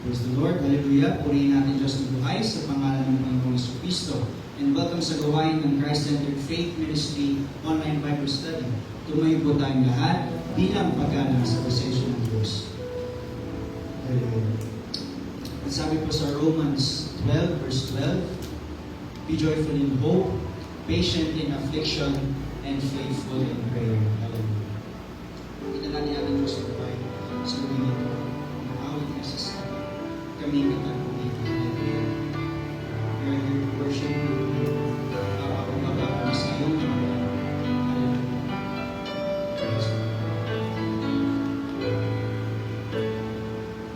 Praise the Lord. Hallelujah. Purihin natin Diyos ng buhay sa pangalan ng Panginoong Jesucristo. And welcome sa gawain ng Christ-Centered Faith Ministry Online Bible Study. Tumayo po tayong lahat bilang paggalang sa presensya ng Diyos. Hallelujah. At sabi po sa Romans 12 verse 12, be joyful in hope, patient in affliction, and faithful in prayer. Hallelujah. Kita natin ang Diyos ng buhay sa lugar nito. Awit na sa kami katagpulitan. Hallelujah. We are here to worship you. Pagkakababa sa iyong mga.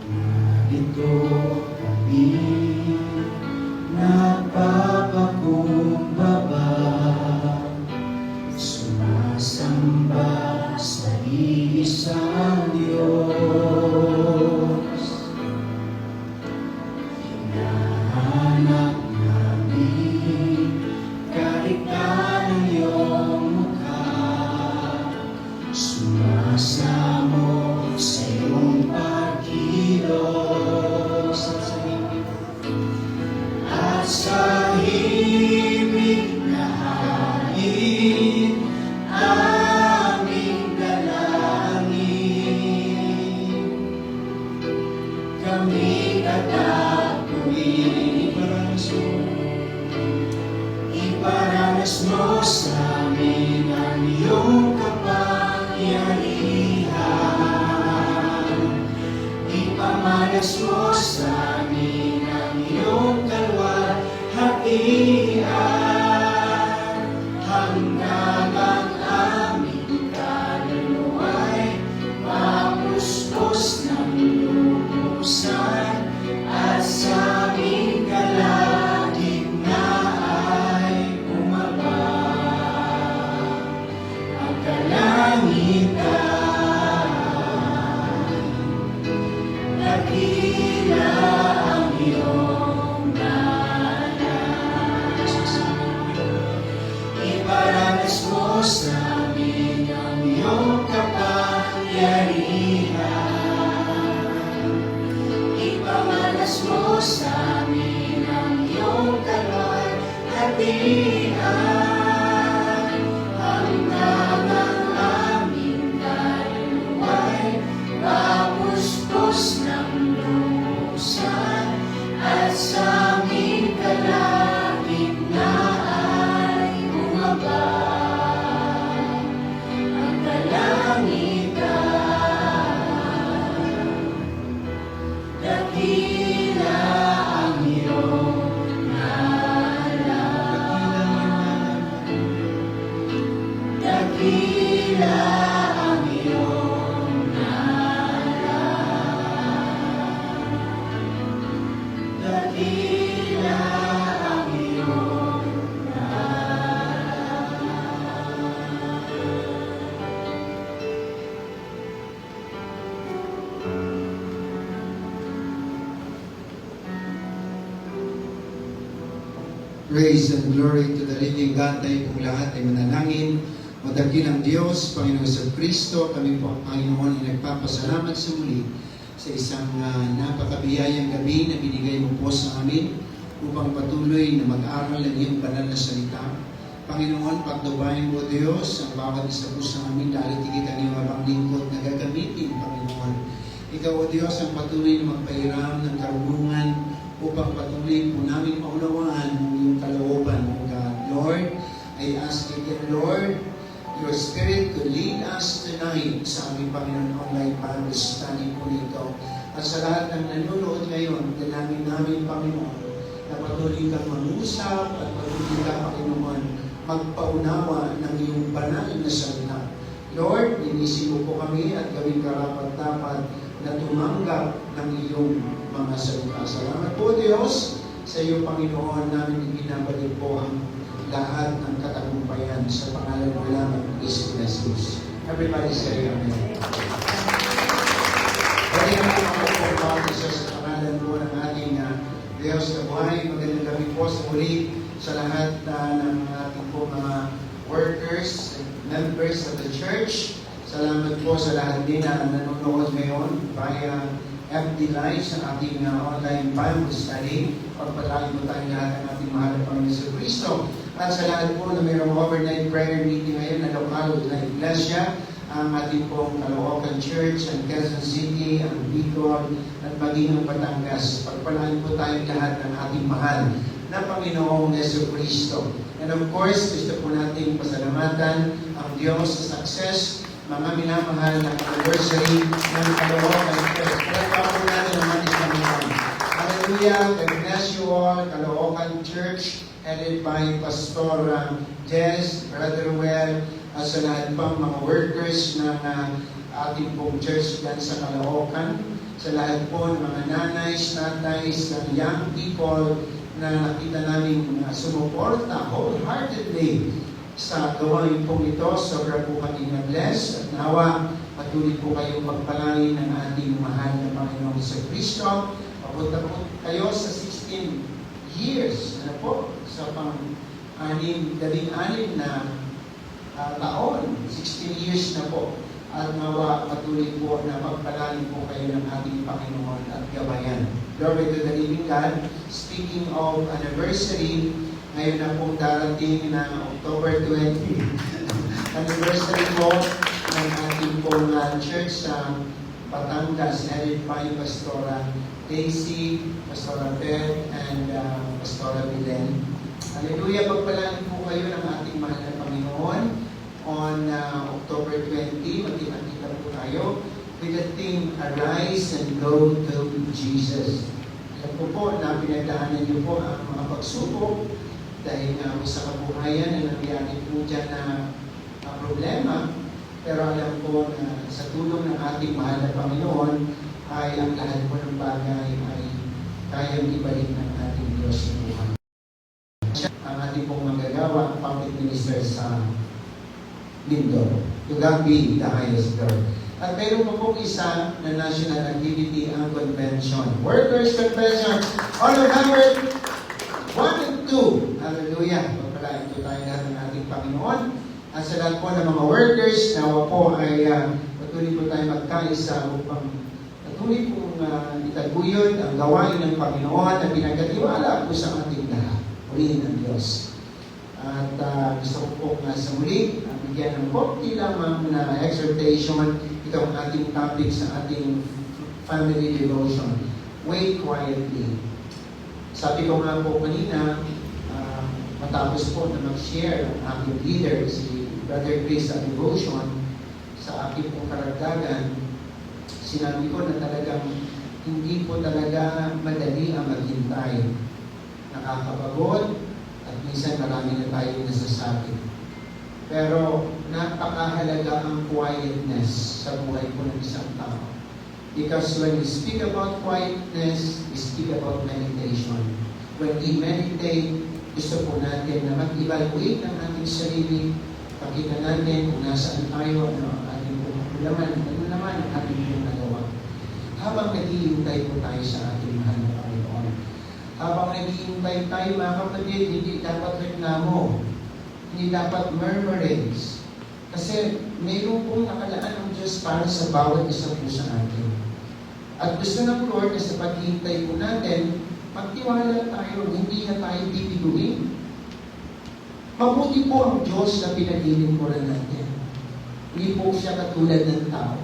Narito kami nagpapakumbaba, sumasamba sa iisang Diyos. Hinahanap namin karikta ng iyong mukha, sumasamo sa iyong pagkilos. At sa himig na hangin, aming dalangin, kami tatagpuin. Iparanas mo sa amin ang iyong kapangyarihan. Ipamanas mo sa amin ang iyong kalwalhatian, hanggang ang aming kaluluwa'y mapuspos ng lubusan, at sa aming kalagitnaan umabang ang kalangitan. Dakila ang iyong ngalan. Iparanas mo sa amin ang iyong kapangyarihan. Ipamanas mo sa amin ang iyong kalwalhatian, hanggang ang aming kaluluwa'y mapuspos ng lubusan, at sa aming kalagitnaan umabang ang kalangitan. Dakila ang iyong ngalan. Dakila ang iyong ngalan. Dakila ang iyong Praise and glory to the living God. Tayo pong lahat ay manalangin. Madakilang Diyos, Panginoon Jesucristo, kami po ang Panginoon ay nagpapasalamat sa muli sa isang napakabiyayang gabi na binigay mo po sa amin upang patuloy na mag-aral ng iyong banal na salita. Panginoon, pagdubayin mo Diyos ang bawat isa po sa amin, dahil tigit ang iyong abang lingkod na gagamitin, Panginoon. Ikaw, O Diyos, ang patuloy na magpahiram ng karunungan upang patuloy po namin maunawaan ang iyong kalooban, O God. Lord, I ask again, Lord, your Spirit to lead us tonight sa aming Panginoon online Bible study po nito. At sa lahat ng nanonood ngayon, dalangin namin, Panginoon, na patuloy kang mangusap at patuloy ka, Panginoon, magpaunawa ng iyong banal na salita. Lord, linisin mo po kami at gawing karapat-dapat na tumanggap ng iyong mga salita. Salamat po, Diyos, sa iyo, Panginoon, namin ibinabalik po ang lahat ng katagumpayan sa pangalan mo lamang ng Kristo Jesus. Everybody say Amen. Pwede naman ako po mga isa sa pangalan po ng ating Diyos na buhay. Magandang gabi po sa muli sa lahat ng ating po mga workers, members of the church. Salamat po sa lahat din na nanonood ngayon via FD Live sa ating online Bible study. Pagpalain po tayong lahat ng ating mahal na Panginoon sa Kristo. At sa lahat po na mayroong overnight prayer meeting ngayon na lokal na iglesia, ang ating pong Caloocan Church, ang Quezon City, ang Bicol, at maging ang Batangas. Pagpalain po tayong lahat ng ating mahal na Panginoong Yesu Kristo. And of course, gusto po nating pasalamatan ang Diyos sa success, mga minamahal na anniversary ng Caloocan Church. Palagpakan po natin ang ating Panginoon. Hallelujah! God bless you all. Caloocan Church, headed by Pastor Jez, Brother Well, at sa lahat pang mga workers ng ating pong church dyan sa Caloocan, sa lahat po ng mga nanays, tatays, ng young people na nakita namin sumuporta wholeheartedly sa gawain pong ito. Sobra po kami na-bless at nawa patuloy po kayong pagpalain ng ating mahal na Panginoon sa Kristo. Papunta po kayo sa 16 years po, sa pang-anim na taon, 16 years na po. At nawa patuloy po na pagpalain po kayo ng ating Panginoon at gabayan. Glory to the living God. Speaking of anniversary, ngayon na pong darating na October 20. Anniversary po ng ating pong church sa Batangas, headed by Pastora Daisy, Pastora Beth, and Pastora Belen. Hallelujah! Pagpalaan po kayo ng ating mahal na Panginoon on October 20. Magkita po tayo with the theme, Arise and Go to Jesus. Alam ko po na pinagdaanan niyo po ang mga pagsubok dahil nga sa kabuhayan na nangyari po dyan na problema. Pero alam ko na sa tulong ng ating mahal na Panginoon ay ang lahat po ng bagay ay kayang ibalik ng ating Diyos sa buhay. Ang ating pong manggagawa, public minister sa Mindoro. To God be the highest glory. At mayroon po pong isa na national activity ang convention. Workers' Convention on November 1 and 2. Hallelujah! Pagpalain po tayo lahat ng ating Panginoon. At sa lahat po ng mga workers, nawa po ay patuloy po tayo magkaisa upang patuloy pong itaguyod ang gawain ng Panginoon na pinagkatiwala po sa ating lahat. Purihin ng Diyos. At gusto ko po nga sa muli, bigyan ng konti lamang na exhortation itong ating topic sa ating family devotion. Wait quietly. Sabi ko nga po kanina, matapos po na mag-share ang aking leader, si Brother Chris sa devotion, sa aking pong karagdagan, sinabi ko na talagang hindi po talaga madali ang maghintay. Nakakapagod at minsan marami na tayong nasasabi. Pero napakahalaga ang quietness sa buhay po ng isang tao. Because when we speak about quietness, we speak about meditation. When we meditate, gusto po natin na mag-evaluate ang ating sarili, pakita natin kung nasaan tayo, ano ang ating pumulaman, ano naman ang ating nagawa. Habang naghihintay po tayo sa ating mahal na Panginoon. Habang naghihintay tayo, mga kapatid, hindi dapat reklamo. Hindi dapat murmurings. Kasi mayroon pong nakalaan ng Diyos para sa bawat isa po sa atin. At gusto ng Lord na sa paghihintay po natin, magtiwala tayo, hindi na tayo bibiguin. Mabuti po ang Diyos na pinaglilingkuran natin. Hindi po siya katulad ng tao.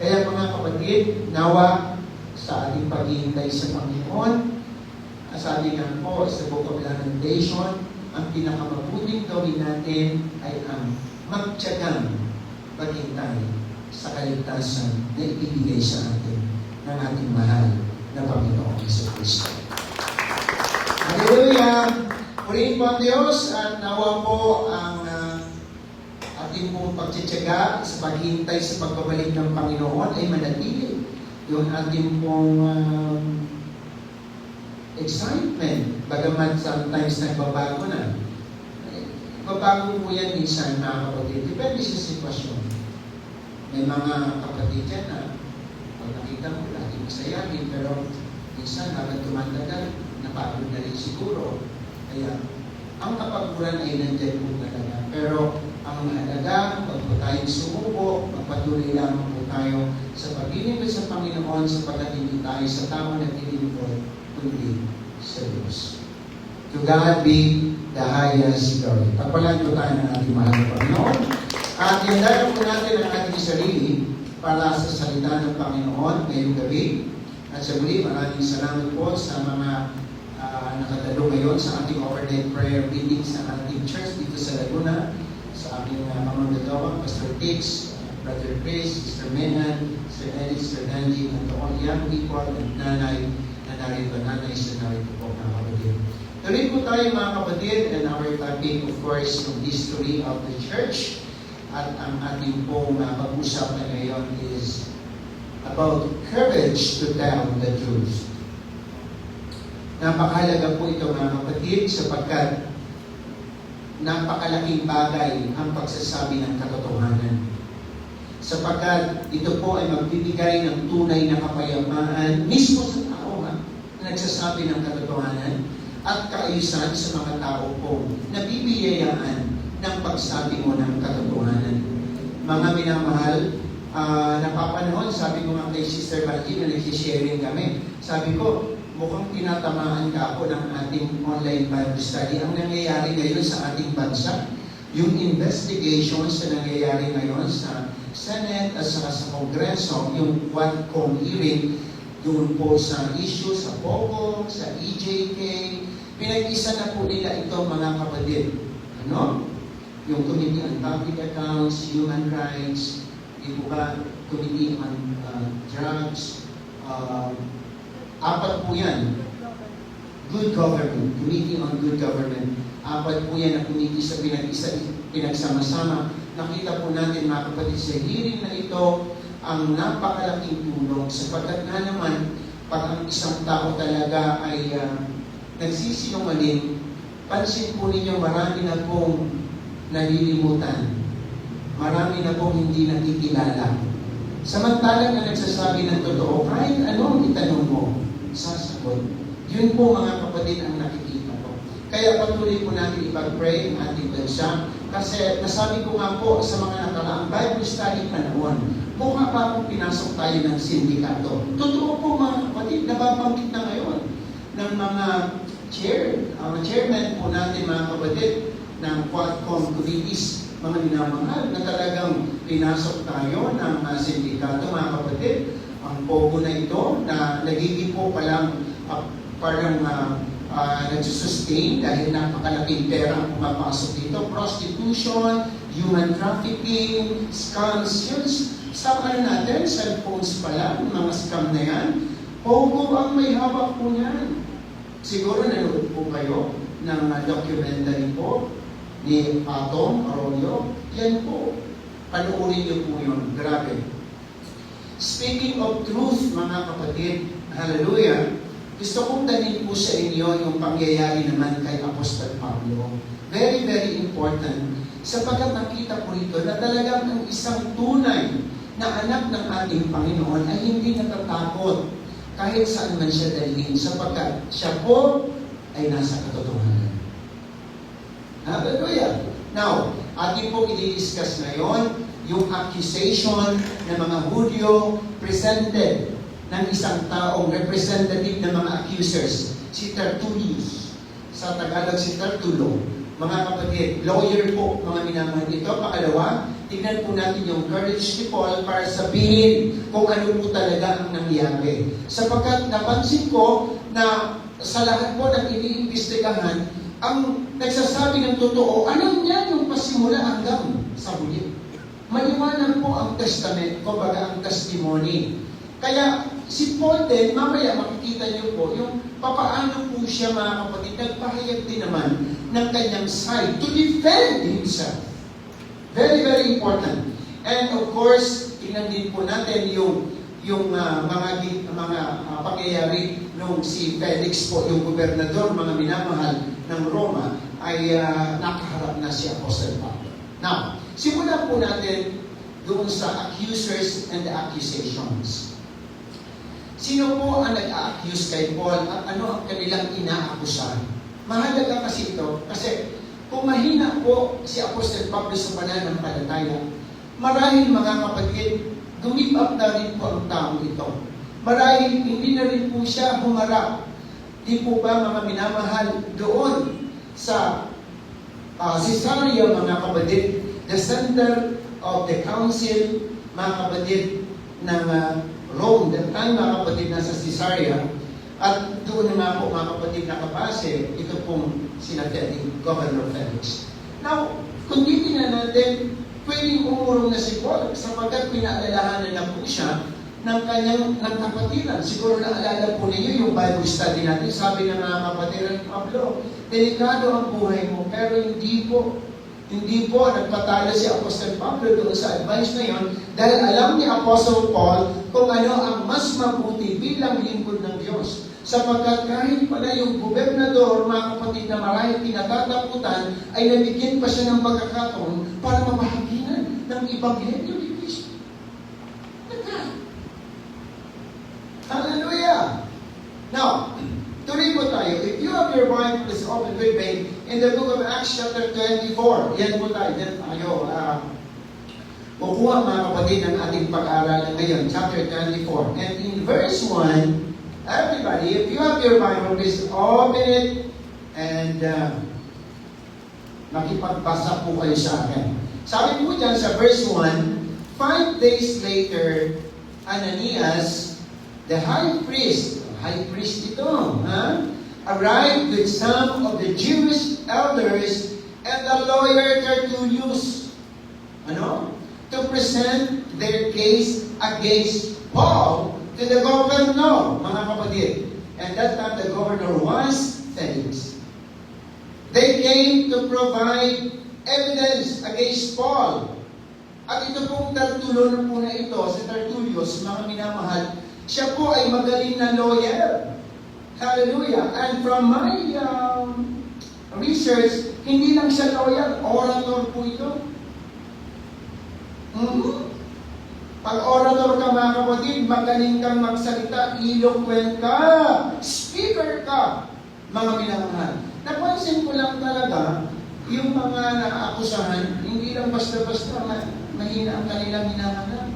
Kaya mga kapatid, nawa sa ating paghihintay sa Panginoon, sabi nga po sa Book of Lamentation, ang pinakamabuting gawin natin ay ang magtiyagang paghintay sa kaligtasan na ibibigay sa atin ng ating mahal na Panginoong Jesucristo. Hallelujah! Purihin po ang Diyos at nawa po ang ating pong pagtitiyaga sa paghintay sa pagbabalik ng Panginoon ay manatili. Yung ating pong excitement, bagamat sometimes nagbabago na. Babago po yan minsan, mga kapatid. Depende sa sitwasyon. May mga kapatid dyan na pag nakita mo, lagi masayahin, pero minsan habang tumatagal, napagod na rin siguro. Kaya, ang kapaguran ay nandyan po talaga. Pero, ang mahalaga, pag po tayong sumuko, magpatuloy lamang po tayo sa paglilingkod sa Panginoon sapagkat hindi tayo sa tao naglilingkod, kundi sa Diyos. To God be the highest glory. Pagpalan po tayo ng ating mahal na Panginoon. At iandala po natin ang ating sarili para sa salita ng Panginoon ngayong gabi. At sa muli, maraming salamat po sa mga nakatalo ngayon sa ating overnight prayer meeting sa ating church dito sa Laguna, sa aking mga magagawa, Pastor Tix, Brother Chris, Sister Menan, Sir Eric, Sir Danji, and to all young people, and nanay, na narito, nanay, sa narito po mga kapatid. Tuloy po tayo mga kapatid, and our topic, of course, yung history of the church. At ang ating pong pag-usapan ngayon is about courage to tell the truth. Napakahalaga po ito mga kapatid sapagkat napakalaking bagay ang pagsasabi ng katotohanan. Sapagkat ito po ay magbibigay ng tunay na kapayapaan mismo sa tao na nagsasabi ng katotohanan at kaayusan sa mga tao po na bibiyayaan ng pagsabi mo ng katotohanan. Mga minamahal, napapanahon, sabi ko nga kay Sister Banji na nag-sharing kami, sabi ko, mukhang tinatamaan ka ako ng ating online Bible study. Ang nangyayari ngayon sa ating bansa, yung investigations na nangyayari ngayon sa Senate at saka sa Kongreso, yung Quadcom hearing, doon po sa issue sa POGO, sa EJK, pinag-isa na po nila ito mga kapatid. Ano? Yung Committee on Public Accounts, Human Rights, di po ba, Committee on Drugs, apat po yan. Good Government, Committee on Good Government. Apat po yan na committee sa pinagsama-sama. Nakita po natin mga kapatid sa hearing na ito ang napakalaking tulong sapagkat nga naman pag ang isang tao talaga ay nagsisinungaling, pansin po ninyo marami na pong nalilimutan. Marami na pong hindi nakikilala. Samantalang na nagsasabi ng totoo, kahit anong itanong mo, sasagot. Yun po mga kapatid ang nakikita ko. Kaya patuloy po natin ipag-pray ang ating bansa. Kasi nasabi ko nga po sa mga nakaraang Bible study panahon, mukha pa akong pinasok tayo ng sindikato. Totoo po mga kapatid, nababanggit na ngayon ng mga chairman po natin mga kapatid ng Quadcom committees, mga minamahal na talagang pinasok tayo ng sindikato mga kapatid. Ang POGO na ito na nagiging po parang nagsusustain dahil napakalaking pera ang pumapasok dito. Prostitution, human trafficking, scams, yun. Sa natin, cellphones pala, mga scam na yan. POGO ang may hawak po niyan. Siguro nanood po kayo ng documentary po ni Atong Arroyo. Yan po. Panoorin niyo po yun. Grabe. Speaking of truth, mga kapatid, hallelujah, gusto kong dalhin po sa inyo yung pangyayari naman kay Apostol Pablo. Very, very important. Sapagkat nakita po rito na talagang ang isang tunay na anak ng ating Panginoon ay hindi natatakot kahit saan man siya dalhin sapagkat siya po ay nasa katotohanan. Hallelujah! Now, ating po i-discuss ngayon yung accusation ng mga Hudyo presented ng isang taong representative ng mga accusers, si Tertullus. Sa Tagalog, si Tertulo. Mga kapatid, lawyer po, mga minamahal ito. Pangalawa, tignan po natin yung courage ni Paul para sabihin kung ano po talaga ang nangyari. Sapagkat napansin ko na sa lahat po ng iniimbestigahan, ang nagsasabi ng totoo, alam niya yung pasimula hanggang sa huli. Maliwanag po ang testament, kumbaga ang testimony. Kaya si Paul din, mamaya makikita niyo po, yung papaano po siya mga kapatid, nagpahayag din naman ng kanyang side to defend himself. Very, very important. And of course, tingnan din po natin yung mga pangyayari nung si Felix po, yung gobernador, mga minamahal ng Roma, ay nakaharap na si Apostle Pablo. Now, simulan po natin doon sa accusers and the accusations. Sino po ang nag-a-accuse kay Paul at ano ang kanilang inaakusan? Mahalaga kasi ito, kasi kung mahina po si Apostle Pablo sa pananampalataya, marahil mga kapatid, Gumip up na rin po ang taong ito. Marahil hindi na rin po siya humarap. Di po ba mga minamahal doon sa Caesarea, mga kapatid, the center of the council, mga kapatid, ng Rome, that time mga kapatid nasa Caesarea, at doon na nga po mga kapatid nakabase, ito pong sinabi Governor Felix. Now, kung titignan natin, pwedeng umurong na si Paul sapagkat pinaalalahanan na po siya ng kanyang kapatiran. Siguro naalala po ninyo yung Bible study natin. Sabi ng mga kapatiran ni Pablo, delikado ang buhay mo, pero hindi po nagpatalo si Apostle Pablo doon sa advice na yon dahil alam ni Apostle Paul kung ano ang mas mabuti bilang lingkod ng Diyos. Sapagkat kahit pala yung gobernador, mga kapatid na marahil kinatatakutan, ay nabigyan pa siya ng pagkakataon para mabahaginan ng Ebanghelyo ni Kristo. Hallelujah! Now, tuloy po tayo. If you have your Bible, please open with me in the book of Acts chapter 24. Yan po tayo. Yan tayo. Kukuha mga kapatid ng ating pag-aaral ngayon, chapter 24. And in verse 1, everybody, if you have your Bible, please open it and makipagbasa po kayo sa akin. Sabi po dyan sa verse 1, 5 days later, Ananias, the high priest ito, arrived with some of the Jewish elders and the lawyer Tertullus, to present their case against Paul to the governor, mga kapatid. And that time the governor was Felix. They came to provide evidence against Paul. At ito pong Tertullus po na ito, si Tertullus, mga minamahal, siya po ay magaling na lawyer. Hallelujah. And from my research, hindi lang siya lawyer, orator po ito. Pag orator ka mga kapatid, magaling kang magsalita, eloquent ka, speaker ka, mga minamahal. Napansin ko lang talaga, yung mga naakusahan, hindi lang basta-basta mahina ang kanilang hinahanap.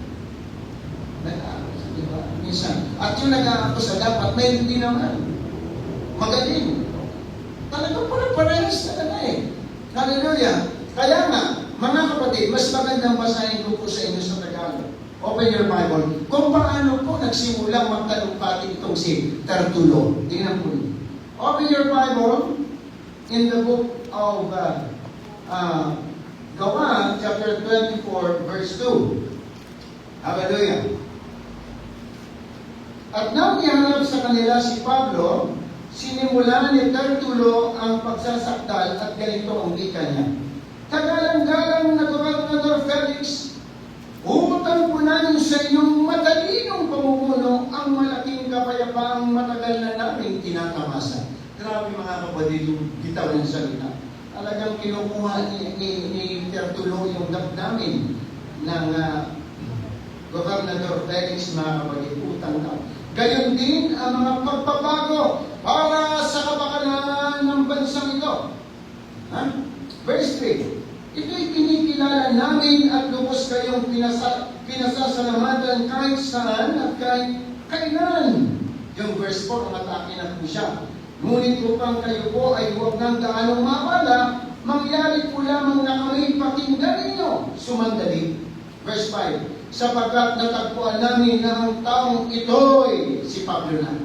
Diba? Minsan. At yung nag-aakusa, dapat may hindi naman. Magaling. Talagang parehas talaga eh. Hallelujah. Kaya nga, mga kapatid, mas magandang basahin ko po sa inyo sa Tagalog. Open your Bible. Kung paano po nagsimulang magtalumpati itong si Tertulo. Tingnan po niyo. Open your Bible in the book of Gawa, chapter 24, verse 2. Hallelujah. At nang ihanap sa kanila si Pablo, sinimulan ni Tertulo ang pagsasakdal at ganito ang wika niya. Kagalang-galang na Gobernador Felix, umutang po namin sa inyong matalinong pamumuno ang malaking kapayapaang matagal na namin tinatamasa. Grabe mga kapatid yung bitaw ng salita. Talagang kinukuha ni Tertulo yung damdamin ng Gobernador Felix, mga kapatid, utang na. Gayon din ang mga pagbabago para sa kapakanan ng bansang ito. Verse 3, ito'y kinikilala namin at lubos kayong pinasasalamatan kahit saan at kahit kailan. Yung verse 4, matake na po siya. Ngunit upang kayo po ay huwag ng gaanong mawala, mangyari po lamang na kami pakinggan ninyo. Sumandali. Verse 5, sapagkat natagpuan namin na ang taong ito'y si Pablo na.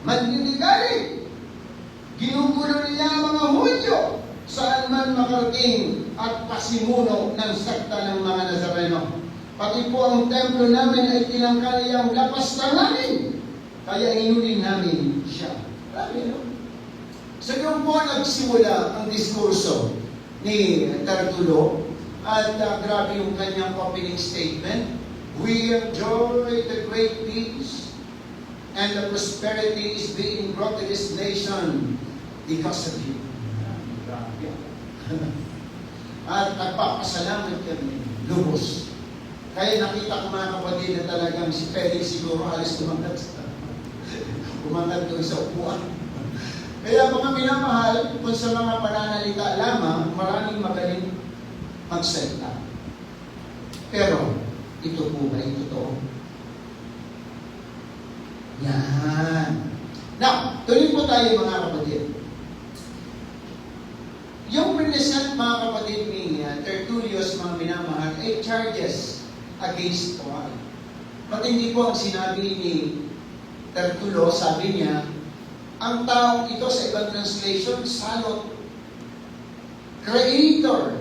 Manliligalig. Ginugulo niya ang mga Hudyo saan man makarating at pasimuno ng sekta ng mga Nazareno. Pati po ang templo namin ay tinangkal niyang lapastanganin. Kaya inunin namin siya. Grabe, no? So yung po nagsimula ang diskurso ni Tertulo. At grabe yung kanyang opening statement. We enjoy the great peace and the prosperity is being brought to this nation because of you. At nagpapasalamat kami, lubos. Kaya nakita ko mga kapatid na talagang si Felix siguro alis umangat doon sa upuan. Kaya mga minamahal, kung sa mga pananalita lamang, maraming magaling magsalita. Pero, Ito po ba yung totoo? Yan. Now, tuloy po tayo mga kapatid. Yung present mga kapatid ni Tertullius, mga minamahal, ay charges against Paul. Matindi po ang sinabi ni Tertullo, sabi niya, ang taong ito sa ibang translation, salot, creator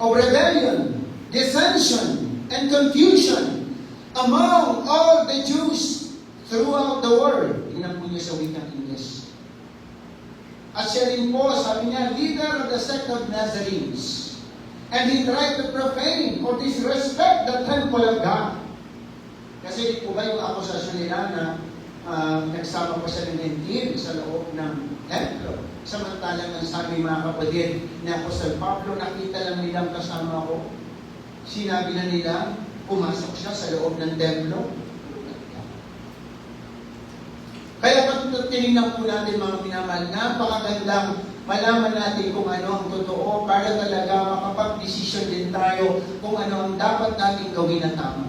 of rebellion, dissension, and confusion among all the Jews throughout the world. Tingnan po niyo sa wikang English. At siya rin po, sabi niya, leader of the sect of Nazarenes. And he tried to profane or disrespect the temple of God. Kasi di po ba yung akusasyon nila na nagsama pa siya ng Gentil sa loob ng templo. Samantalang ang sabi mga kapatid ni Apostol Pablo, nakita lang nilang kasama ko. Sinabi na nila, pumasok siya sa loob ng templo. Kaya pag tinignan po natin mga minamahal, napakagandang malaman natin kung ano ang totoo para talaga makapag-desisyon din tayo kung ano ang dapat natin gawin na tama.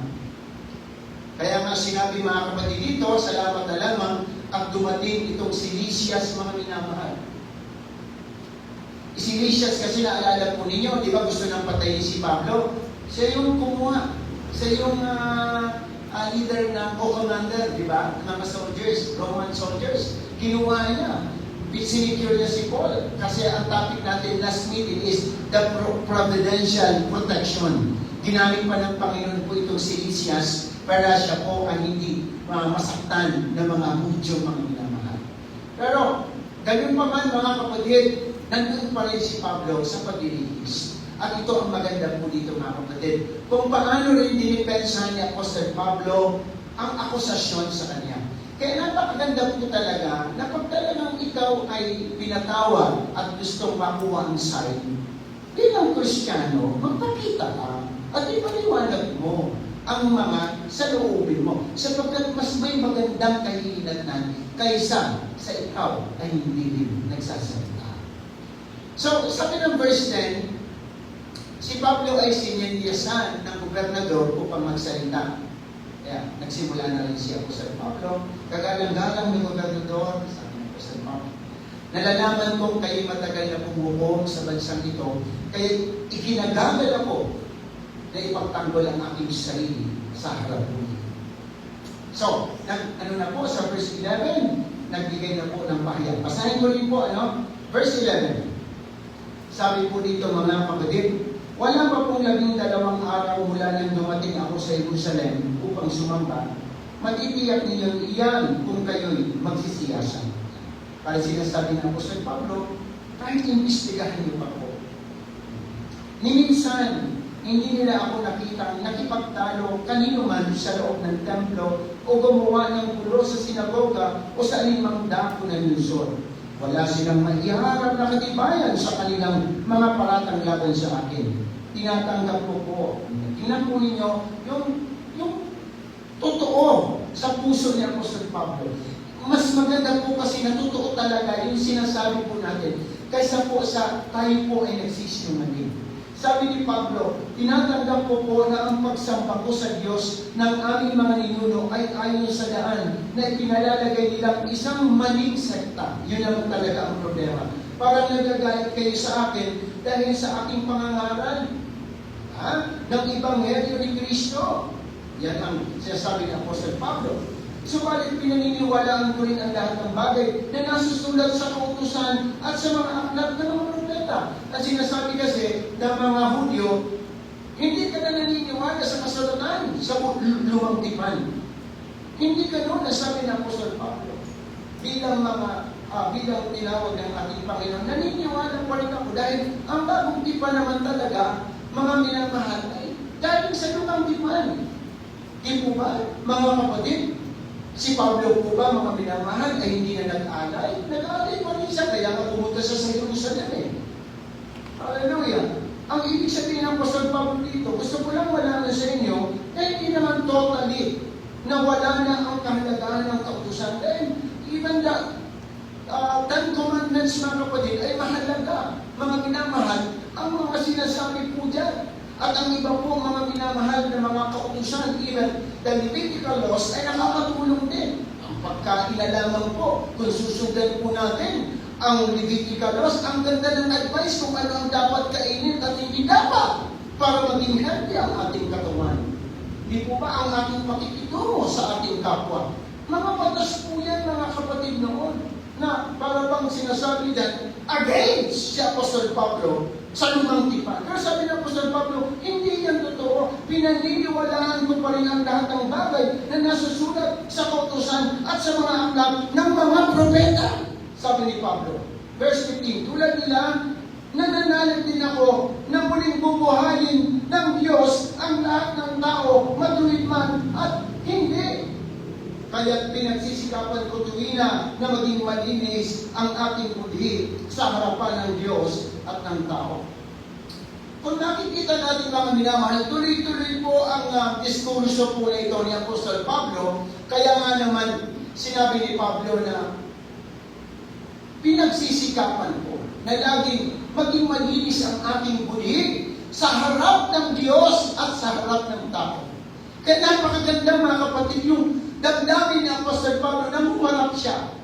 Kaya nga sinabi mga kapatid dito, salamat na lamang at dumating itong si Lysias mga minamahal. Si Lysias kasi naalala po ninyo, di ba gusto nang patayin si Pablo? Siya yung kumuha. Siya yung leader ng co-commander, di ba? Mga soldiers, Roman soldiers. Kinuha niya. Sinicure niya si Paul. Kasi ang topic natin last meeting is the providential protection. Ginamit pa ng Panginoon po itong si Lysias para siya po ang hindi masaktan ng mga Hudyo, mga minamahal. Pero, ganun pa man mga kapatid, nandun pa rin si Pablo sa paglilihis. At ito ang maganda po dito mga kapatid. Kung paano rin dinipensahan ni Apostol Pablo ang akusasyon sa kanya. Kaya napakaganda po talaga na pag talagang ikaw ay pinatawag at gustong makuha ang sign, bilang Kristiyano, magpakita ka at ipaliwanag mo ang mga sa loobin mo. Sapagkat mas may magandang kahihinatnan kaysa sa ikaw ay hindi rin nagsasalita. So, sabi ng verse 10, si Pablo ay sinyenyasan ng gobernador upang magsalita. Kaya, nagsimula na rin si Apostol Pablo. Kagalang-galang ng gobernador, sabi ng Apostol Pablo, nalalaman kong kayo matagal na pumuong sa bansang ito, kaya ikinagagal ako na ipagtanggol ang aking sarili sa harap mo. So, ano na po, sa verse 11, nagbigay na po ng pahayag. Basahin ko rin po, verse 11. Sabi po dito mga kapatid, wala pa pong 12 araw mula nang dumating ako sa Jerusalem upang sumamba. Matitiyak ninyo iyan kung kayo'y magsisiyasan. Para sinasabi ng Apostol Pablo, kahit imbestigahan niyo pa po. Minsan, hindi nila ako nakitang nakipagtalo kanino man sa loob ng templo o gumawa ng gulo sa sinagoga o sa alinmang dako ng lungsod. Wala silang maiharap na katibayan sa kanilang mga paratang laban sa akin. Tinatanggap ko po. Tingnan po ninyo yung totoo sa puso ni Apostol Pablo. Mas maganda po kasi na totoo talaga yung sinasabi po natin kaysa po sa tayo po ay nagsisinungaling. Sabi ni Pablo, tinatanggap ko po na ang pagsamba ko sa Diyos ng aming mga ninuno ay ayon sa daan na ipinalalagay nilang isang maling sekta. Yun ang talaga ang problema. Parang nagagalit kayo sa akin dahil sa aking pangangaral ng Ebanghelyo ni Kristo. Yan ang sinasabi ni Apostol Pablo. Subalit pinaniniwalaan ko rin ang lahat ng bagay na nasusulat sa kautusan at sa mga aklat ng mga propeta. At sinasabi kasi ng mga Hudyo, hindi ka na naniniwala sa kasulatan sa lumang tipan. Hindi ka doon, nasabi ng Apostol Pablo. Bilang tinawag ng ating Panginoon, naniniwala pa rin ako dahil ang bagong tipan naman talaga, mga minamahal ay galing sa lumang tipan. Di po ba, mga kapatid? Si Pablo po ba, mga minamahal, ay hindi na nag-alay? Nag-alay pa rin siya, kaya nga pumunta siya sa Jerusalem Hallelujah! Ang ibig sabihin ng Apostol Pablo dito, gusto ko lang wala na sa inyo, hindi naman totally na wala na ang kahalagahan ng kautusan. Dahil even the 10 commandments, mga kapatid, ay mahalaga. Mga minamahal, ang mga sinasabi po dyan At ang iba po mga minamahal na mga kautusan, even the Levitical laws, ay nakakatulong din. Ang pagkain na lamang po, kung susundan po natin ang Levitical laws, ang ganda ng advice kung ano ang dapat kainin at hindi dapat para maging healthy ang ating katawan. Di po ba ang ating pakikitungo sa ating kapwa? Mga batas po yan, mga kapatid noon, na para bang sinasabi dyan, against si Apostol Pablo sa lumang tipan. Pero sabi ng Apostol Pablo, hindi yan totoo. Pinaniniwalaan ko pa rin ang lahat ng bagay na nasusulat sa kautusan at sa mga aklat ng mga propeta. Sabi ni Pablo. Verse 15, tulad nila, nananalig din ako na muling bubuhayin ng Diyos ang lahat ng tao, matuwid man at hindi. Kaya't pinagsisikapan ko tuwina na maging malinis ang ating budhi sa harapan ng Diyos at ng tao. Kung nakikita natin mga minamahal, tuloy-tuloy po ang diskurso po na ito ni Apostol Pablo, kaya nga naman sinabi ni Pablo na pinagsisikapan ko na laging maging malinis ang ating budhi sa harap ng Diyos at sa harap ng tao. Kaya napakaganda mga kapatid, yung damdamin ni Apostol Pablo na humarap siya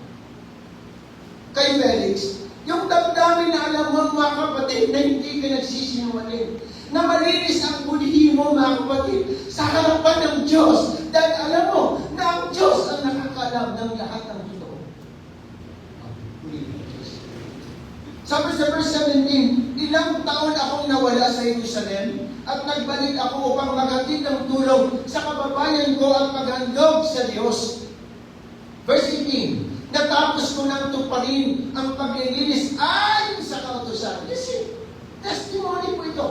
kay Felix. Yung damdamin na alam mo mga kapatid na hindi ka nagsisinungaling. Na malinis ang budhi mo mga kapatid sa harapan ng Diyos. Dahil alam mo na ang Diyos ang nakakalam ng lahat ng totoo. Sabi sa verse 17, ilang taon akong nawala sa Jerusalem at nagbalik ako upang maghatid ng tulong sa kababayan ko at maghandog sa Diyos. Verse 18, natapos ko nang tuparin ang paglilinis ayon sa kautusan. Listen, testimony po ito.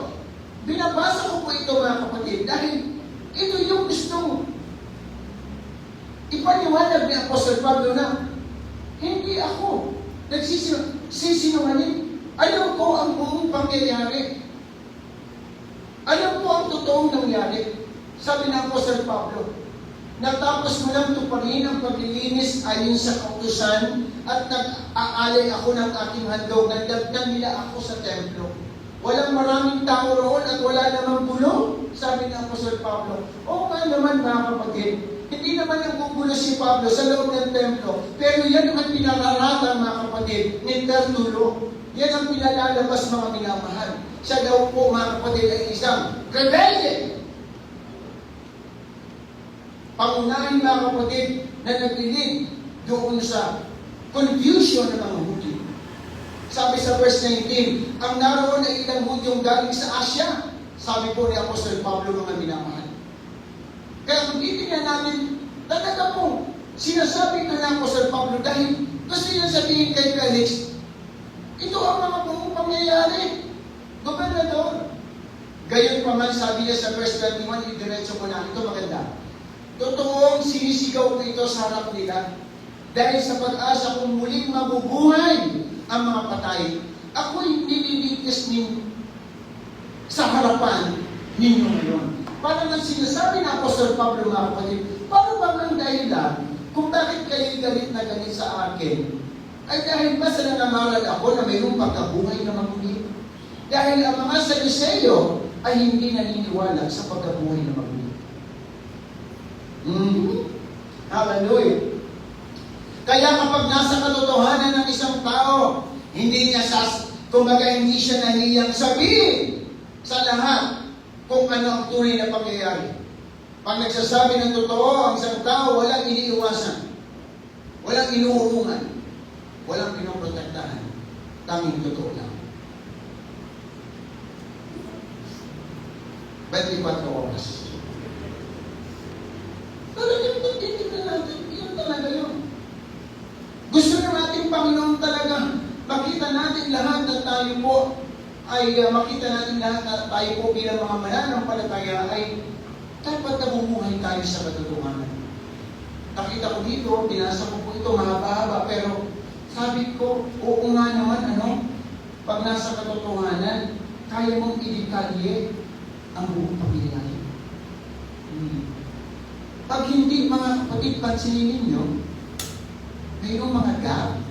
Binabasa ko po ito mga kapatid dahil ito yung gustong ipaliwanag ni Apostol Pablo na hindi ako nagsisinungaling. Alam ko ang buong pangyayari. Alam ko ang totoong nangyari. Sabi ng Apostol Pablo, natapos mo lang tuparin ang paglilinis ayon sa kautusan at nag-aalay ako ng aking handog. Nagdagdag nila ako sa templo. Walang maraming tao roon at wala namang gulo. Sabi ng Apostol Pablo, oo nga naman mga kapatid, hindi naman naggugulo si Pablo sa loob ng templo. Pero yan ang pinararata mga kapatid ni Tertulo. Yan ang pinalalabas mga minamahal. Siya daw po mga kapatid ay isang rebelde. Pangunahin mga kapatid na naglilid doon sa confusion ng mga Hudyo. Sabi sa verse 19, ang naroon ay ilang Hudyong galing sa Asya. Sabi po ni Apostol Pablo mga minamahal. Kaya kung titignan natin, talaga po, sinasabi ito ng Apostol Pablo dahil gusto niya sabihin kay Felix, ito ang mga buong pangyayari. Gobernador. Gayon pa man sabi niya sa verse 21, idiretso ko na ito maganda. Totoong sinisigaw ko ito sa harap nila dahil sa pag-asa kung muling mabubuhay ang mga patay, ako'y nililitis sa harapan ninyo ngayon. Parang ang sinasabi ng Apostol Pablo mga kapatid, paano bang ang dahilan kung bakit kayo galit na galit sa akin? Ay dahil ba sa nangangaral ako na mayroong pagkabuhay na maguli? Dahil ang mga Saduceo ay hindi naniniwala sa pagkabuhay na maguli. Hallelujah! Kaya kapag nasa katotohanan ng isang tao, hindi siya nahiyang sabihin sa lahat kung ano ang tunay na pangyayari. Pag nagsasabi ng totoo, ang isang tao walang iniiwasan, walang inuurungan, walang pinoprotektahan. Tanging totoo lang. 24 oras. Talagang titignan natin, yun talaga yun. Gusto na natin, Panginoon, talaga makita natin lahat na tayo po ay makita natin lahat na tayo po bilang mga mananampalataya ay dapat nabubuhay tayo sa katotohanan. Nakita ko dito, binasa ko po ito mahaba-haba, pero sabi ko, oo nga naman, pag nasa katotohanan, kaya mong i-detalye ang buong pangyayari. Pag hindi, mga kapatid, pansinin ninyo, mayroong mga gap.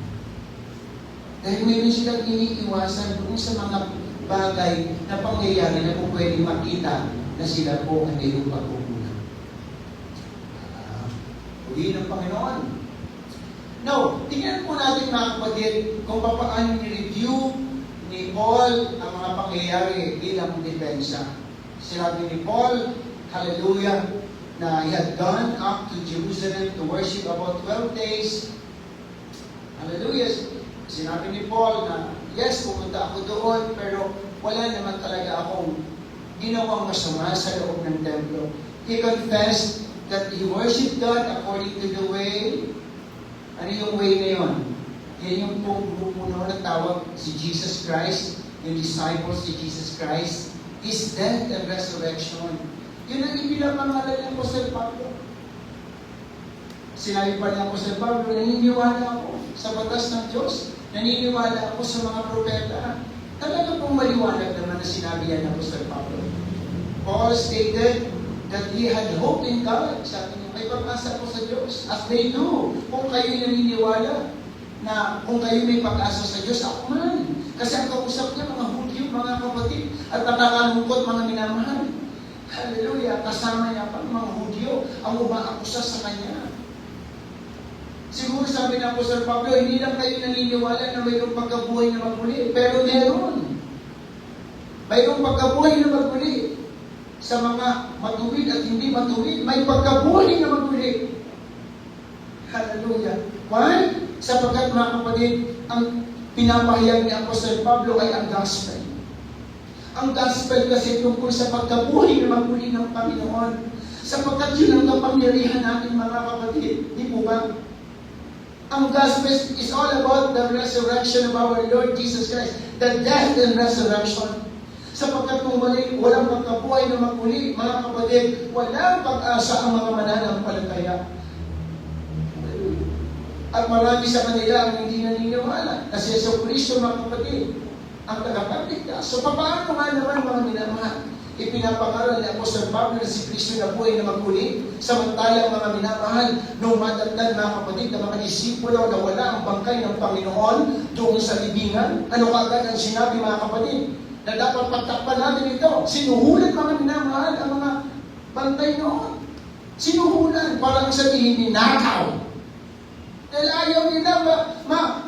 Dahil mayroon silang iniiwasan doon sa mga bagay na pangyayari na po pwede makita na sila po ay mayroong pagkukulang. Uli ng Panginoon. Now, tingnan po natin mga kapatid kung paano ni-review ni Paul ang mga pangyayari bilang depensa. Sinabi ni Paul, hallelujah, na he had gone up to Jerusalem to worship about 12 days. Hallelujah. Sinabi ni Paul na, yes, pumunta ako doon, pero wala naman talaga akong ginawang masama sa loob ng templo. He confessed that he worshiped God according to the way. Ano yung way na yun? Yan yung pong grupo na tawag si Jesus Christ, yung disciples si Jesus Christ, His death and resurrection. Yun ang ipinapangalan ng Apostol Pablo. Sinabi pa niya Apostol Pablo, naniniwala ako sa batas ng Diyos, naniniwala ako sa mga propeta. Talaga pong maliwanag naman na sinabi yan ng Apostol Pablo. Paul stated that he had hope in God. Sabi niya, may pag-asa ko sa Diyos. As they do, kung kayo naniniwala na kung kayo may pag-asa sa Diyos, ako man. Kasi ang kausap niya, mga Hudyo, mga kapatid, at nakakalungkot, mga minamahal. Hallelujah, kasama niya pa mga Hudyo ang umaakusa sa kanya. Siguro sabi ng Apostol Pablo, hindi lang kayo naniniwala na mayroong pagkabuhay na magmuli, pero meron. Mayroong pagkabuhay na magmuli. Sa mga matuwid at hindi matuwid, may pagkabuhay na magmuli. Hallelujah. Why? Sapagkat mga kapatid, ang pinapahayag ni Apostol Pablo ay ang gospel. Ang gospel kasi tungkol sa pagkabuhay na magmuli ng Panginoon. Sapagkat yun ang kapangyarihan natin mga kapatid. Di po ba? Ang gospel is all about the resurrection of our Lord Jesus Christ. The death and resurrection. Sapagkat kung walang pagkabuhay na magmuli, mga kapatid, walang pag-asa ang mga mananampalataya. At marami sa kanila ang hindi naniniwala na si Yesu Cristo, mga kapatid, ang tagapagligtas. So, paano nga naman mga minamahal? Ipinapangaral ni Apostol Pablo na si Kristo na buhay na magmuli, samantalang mga minamahal, nung madatnan mga kapatid na mga disipulo na wala ang bangkay ng Panginoon doon sa libingan, ano kagad ang sinabi mga kapatid? Na dapat pagtakpan natin ito. Sinuhulan mga minamahal ang mga bantay noon. Sinuhulan, parang sabihin ni nakaw. Dahil ayaw nila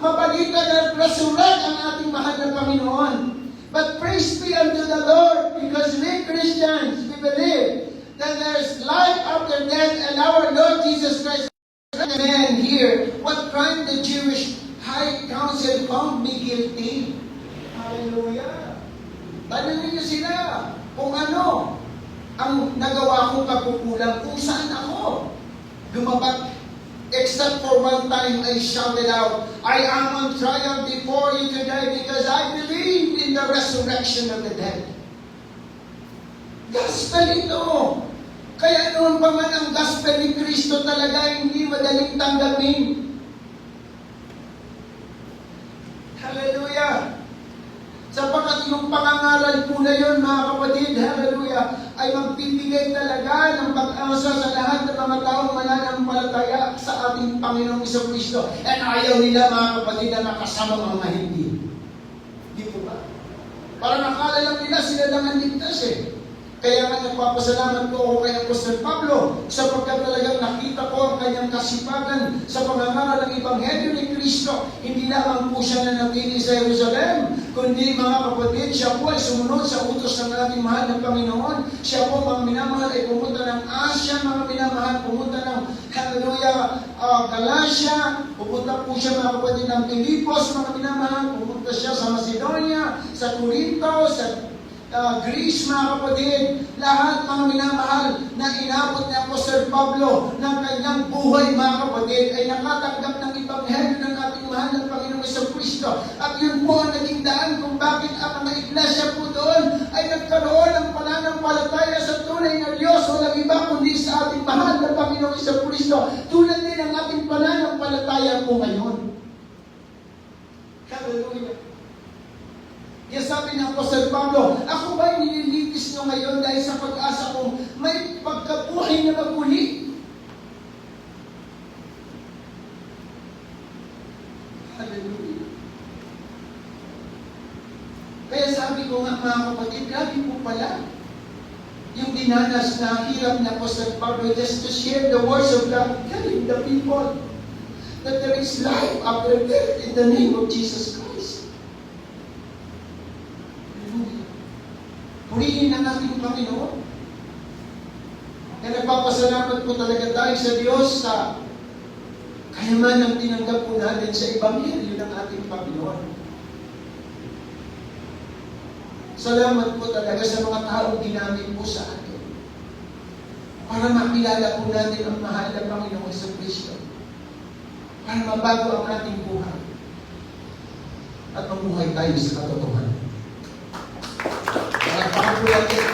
mabalita na resurrect ang ating mahal na Panginoon. But praise be unto the Lord, because we Christians, we believe that there's life after death, and our Lord Jesus Christ man here. What crime the Jewish High Council found me guilty? Hallelujah. Tanungin niyo sila kung ano ang nagawa kong pagkukulang, kung saan ako lumabag. Except for one time I shouted out, I am on trial before you today because I believe in the resurrection of the dead. Gospel ito. Kaya noon pa man ang gospel ni Kristo talaga hindi madaling tanggapin. Hallelujah. Sapagkat yung pangangaral po na yun, mga kapatid, hallelujah, ay magbibigay talaga ng pag-asa sa lahat ng mga taong mananampalataya sa ating Panginoong Jesucristo. And ayaw nila, mga kapatid, na nakasama mga hindi. Di po ba? Para nakala lang nila sila lang ang ligtas eh. Kaya nga nagpapasalamat ko ako kay Apostol Pablo sapagkat talagang nakita ko ang kanyang kasipagan sa pangangaral ng Ebanghelyo ni Kristo. Hindi lamang po siya nanatili sa Jerusalem, kundi mga kapatid, siya po ay sumunod sa utos ng ating mahal na Panginoon. Siya po, mga minamahal, ay pumunta ng Asia, mga minamahal, pumunta ng hallelujah, Galatia, pupunta po siya mga kapatid ng Pilipos, mga minamahal, pumunta siya sa Macedonia, sa Corinto, sa Greece, mga kapatid, lahat mga minamahal na inabot ni Apostol Pablo ng kanyang buhay, mga kapatid, ay nakatanggap ng Ebanghelyo ng ating mahal ng Panginoong Jesucristo. At yun po ang naging daan kung bakit ang mga iglesia po doon ay nagkaroon ng pananampalataya sa tunay na Diyos. Walang iba kundi sa ating mahal ng Panginoong Jesucristo. Tulad din ang ating pananampalataya po ngayon. Hallelujah. Kaya sabi ng Apostol Pablo, ako ba'y nililitis nyo ngayon dahil sa pag-asa kong may pagkabuhay na magmuli? Hallelujah. Kaya sabi ko nga mga kapatid, grabe po pala. Yung dinanas na hirap na Apostle Pablo just to share the words of God, telling the people that there is life after death in the name of Jesus Christ. Hallelujah. Purihin ang ating Panginoon. Kaya nagpapasalamat po talaga tayo sa Diyos sa kayamanang tinanggap po natin sa Ebanghelyo ng ating Panginoon. Salamat po talaga sa mga taong ginamit po sa atin para makilala po natin ang mahal na Panginoon sa Kristo, para mabago ang ating buhay at mamuhay tayo sa katotohanan. Para Pablo natin,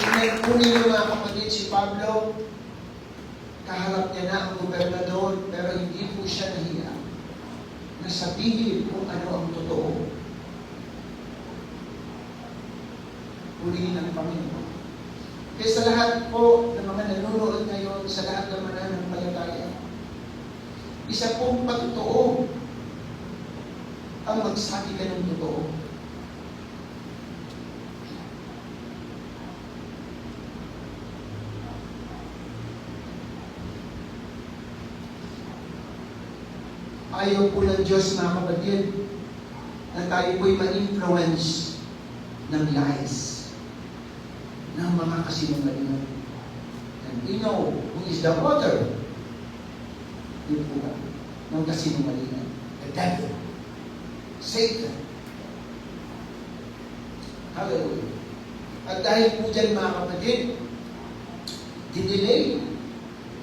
tingnan po ninyo mga kapatid, si Pablo, kaharap niya na ang gobernador, pero hindi po siya nahiya na sabihin kung ano ang totoo. Purihin ang Panginoon. Kaya sa lahat po ng mga nanonood ngayon, sa lahat ng mananampalataya, isa pong patotoo ang magsabi ka ng totoo. Ayaw po ng Diyos, mga kapatid, na tayo po'y ma-influence ng lies, ng mga kasinungalingan. And we know who is the author, yun po ba, ng kasinungalingan. The devil, Satan. Hallelujah. At dahil po dyan, mga kapatid, dinelay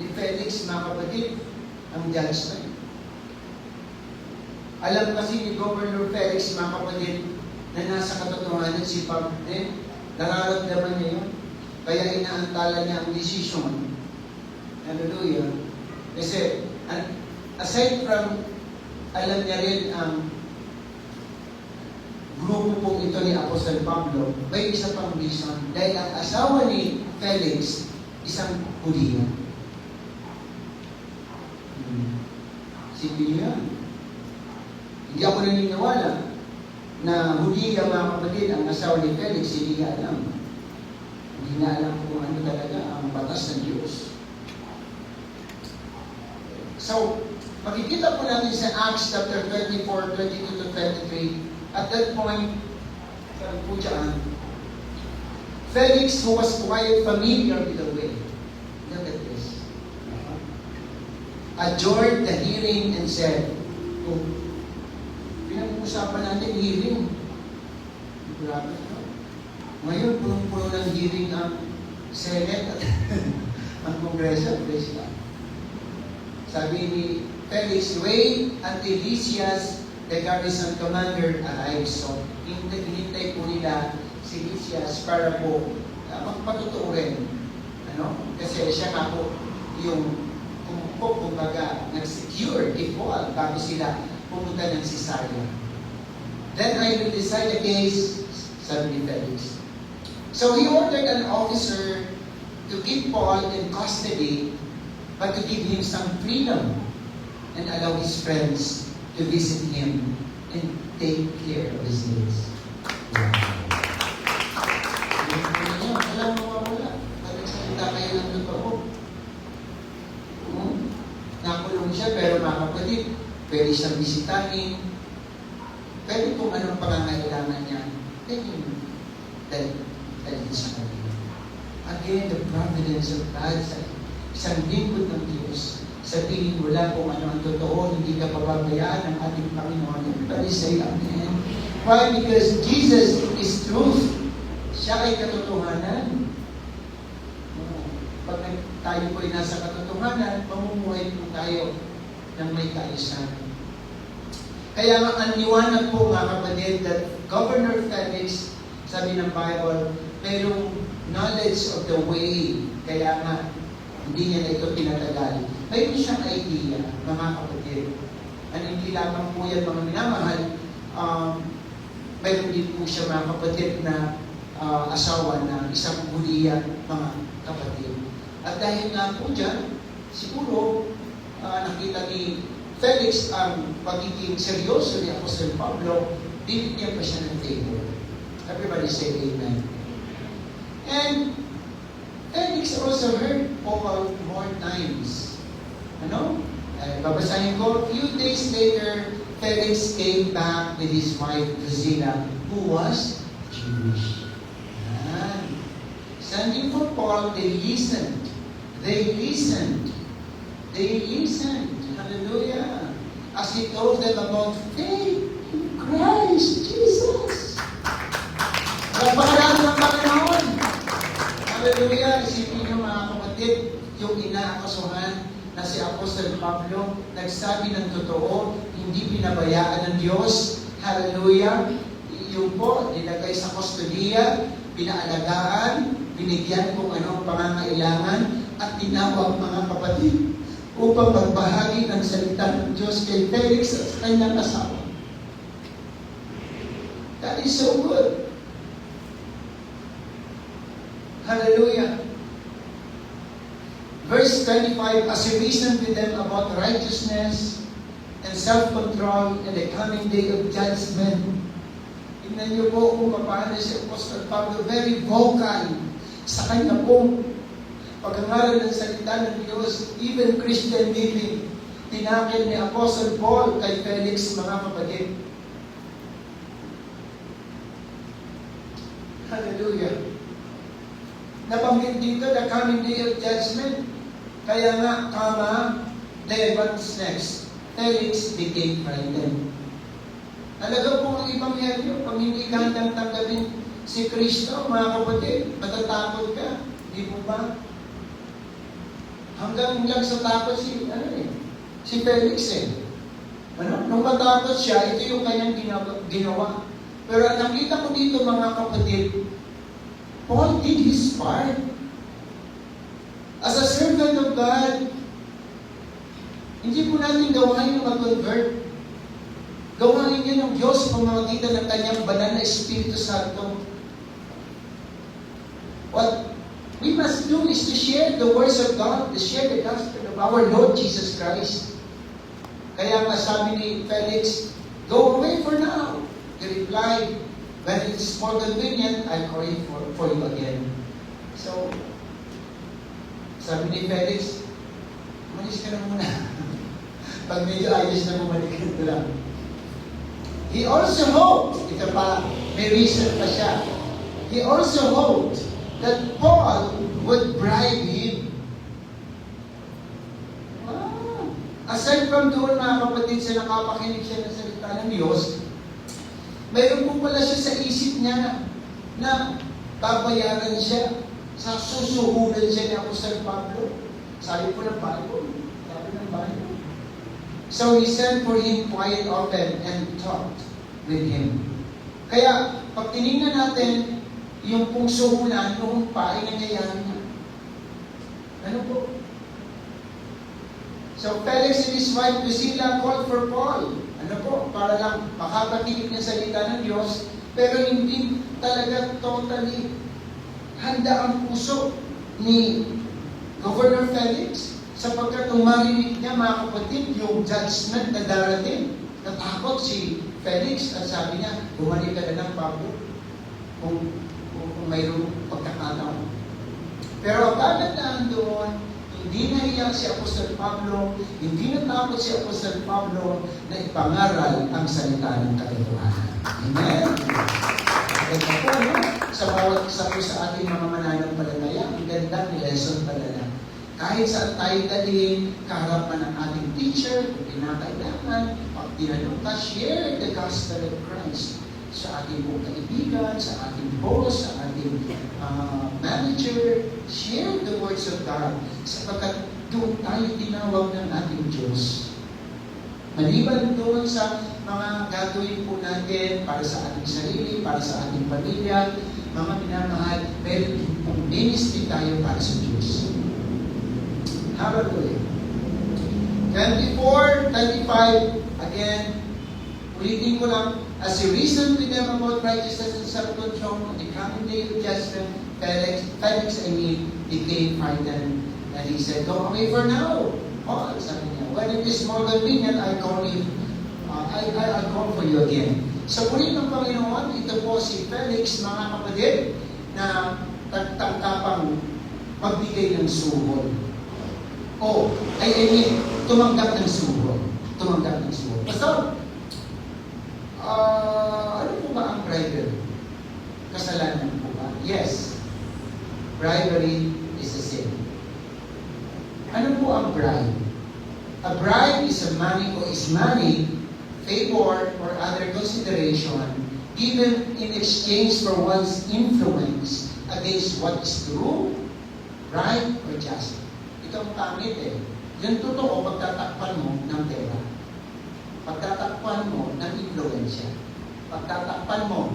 ni Felix, mga kapatid, ang judgment. Alam kasi ni Governor Felix, mga kapatid, na nasa katotohanan si Pablo, nararamdaman niya yun. Kaya inaantala niya ang desisyon. Hallelujah. Kasi, aside from, alam niya rin ang grupo pong ito ni Apostle Pablo, may isa pang reason. Dahil ang asawa ni Felix, isang Hudiya. Sige niyo yan. Hindi ako naniniwala na Hudiya, mga kapatid, ang asawa ni Felix, hindi niya alam. Hindi na alam kung ano talaga ang batas ng Diyos. So, makikita po natin sa Acts chapter 24, 22 to 23, at that point, sabi po dyan, Felix, who was quite familiar with the way, look at this, adjourned the hearing and said, oh, pinag-uusapan natin hearing. Grabe ito. Ngayon, punong-puno ng hearing ang Senate at ang Kongreso. Praise God. Sabi ni Felix, wait until Lysias, the garrison commander, arrives. So, hinintay po nila si Lysias para po magpatotoo rin. Ano? Kasi siya nga po yung kumbaga nag-secure, default, bago sila pumunta ng Caesarea. Then I will decide the case, sabi ni Felix. So he ordered an officer to keep Paul in custody, but to give him some freedom and allow his friends to visit him and take care of his needs. Walang mawawala. Pag-nagsalita kayo ng totoo. Nakulong siya, pero mga kapatid, pwede siyang bisitahin. Pwede kung anong pangangailangan niya, pwede dalhin sa kanila. Again, the providence of God sa isang lingkod ng Diyos. Sabihin mo lang kung ano ang totoo, hindi ka pababayaan ng ating Panginoon. Everybody say amen. Why? Because Jesus is truth. Siya ay katotohanan. Pag tayo po ay nasa katotohanan, mamumuhay po tayo ng may kaayusan. Kaya nga, ang liwanag po mga kapatid, that Governor Felix, sabi ng Bible, mayroong knowledge of the way. Kaya nga, hindi niya na ito pinatagal. Mayroon siyang idea, mga kapatid. At hindi lamang po yan mga minamahal, mayroon din po siya mga kapatid na asawa na isang Hudiya, mga kapatid. At dahil nga po dyan, siguro, nakita ni Felix ang pagiging seryoso ni Apostol Pablo, binigyan pa siya ng favor. Everybody say amen. And Felix also heard Paul more times. Ano? Babasahin ko, a few days later, Felix came back with his wife Drusilla, who was Jewish. Sending for Paul, they listened. They listened. They listened. Hallelujah. As he told them about faith in Christ Jesus. Pagpakalalo ng Panginoon. Hallelujah. Isipin niyo mga kapatid, yung inaakasuhan na si Apostol Pablo, nagsabi ng totoo, hindi pinabayaan ng Diyos. Hallelujah. Yung po, nilagay sa kustodiya, pinaalagaan, binigyan kung ano ang pangangailangan, at tinawag mga kapatid upang magbahagi ng salita ng Diyos kay Felix at kanyang asawa. That is so good. Hallelujah. Verse 25, as he reasoned with them about righteousness and self-control and the coming day of judgment. Tingnan niyo po kung paano si Apostle Pablo, very vocal sa kanya pong pag-angaral ng salita ng Diyos, even Christian living. Tinakil ni Apostle Paul kay Felix, mga kapatid. Hallelujah. Nabanggit dito, the coming day of judgment. Kaya nga, then what's next? Felix became frightened. Talaga po ang Ebanghelyo, pag hindi ka handang tanggapin si Kristo, mga kapatid, matatakot ka. Di po ba? Hanggang lang sa takot si Felix Nung matakot siya, ito yung kanyang ginawa. Pero nakita ko dito, mga kapatid, Paul did his part. As a servant of God, hindi po natin gawain yung mag-convert. Gawain yun ng Diyos sa pamamagitan ng kanyang banal na Espiritu Santo. What we must do is to share the words of God, to share the gospel of our Lord Jesus Christ. Kaya nga sabi ni Felix, go away for now. He replied, when it's more convenient, I'll call you for you again. So, sabi ni Felix, umalis ka na muna. Pag medyo ayos na bumalik ka lang. He also hoped, ito pa, may reason pa siya. He also hoped that Paul would bribe him. Aside from doon, mga kapatid, sa nakapakinig siya ng salita ng Diyos, mayroon po pala siya sa isip niya na babayaran siya, sa susuhulan siya ni Apostol Pablo. Sabi po ng Bible. Sabi ng Bible. So he sent for him quite often and talked with him. Kaya, pag tinignan natin yung pong suhulan, noong pa ay nangyayari niya. Ano po? So Felix and his wife Drusilla called for Paul. Ano po? Para lang makapakinig ng salita ng Diyos, pero hindi talaga totally handa ang puso ni Governor Felix sapagkat nung marinig niya, mga kapatid, yung judgment na darating, natakot si Felix at sabi niya, bumalik ka na ng Pablo kung mayroong pagkakataon. Pero bakit na doon, hindi nahiya si Apostol Pablo, hindi natakot si Apostol Pablo na ipangaral ang salita ng katotohanan. Amen? Ganda po, no? Sa bawat isa po sa ating mga mananampalataya, ang gandang lesson talaga. Kahit saan tayo dalhin, kaharapan ng ating teacher, kung kinakailangan, pag tinanong ka, share the gospel of Christ sa ating mga kaibigan, sa ating boss, sa ating manager. Share the words of God sapagkat doon tayo tinawag ng ating Diyos. Maliban doon sa mga gagawin po natin para sa ating sarili, para sa ating pamilya, mga minamahal, meron pong ministry tayo para sa Diyos. Hallelujah. 24, 35, again, ulitin ko lang, as he reasoned with them about righteousness and self-control on the coming day of judgment, Felix became frightened. And he said, go away for now. Paul, sabi niya, when it is more convenient, I'll call for you again. Sa puri ng Panginoon, ito po si Felix, mga kapatid, na tagtangkapang magbigay ng suhol. Tumanggap ng suhol. Tumanggap ng suhol. Pastor, ano po ba ang bribery? Kasalanan po ba? Yes. Bribery is a sin. Ano po ang bribe? A bribe is money, favor, or other consideration given in exchange for one's influence against what is true, right, or just. Ito ang pangit eh. Yung totoo, pagtatakpan mo ng pera. Pagtatakpan mo ng influensya. Pagtatakpan mo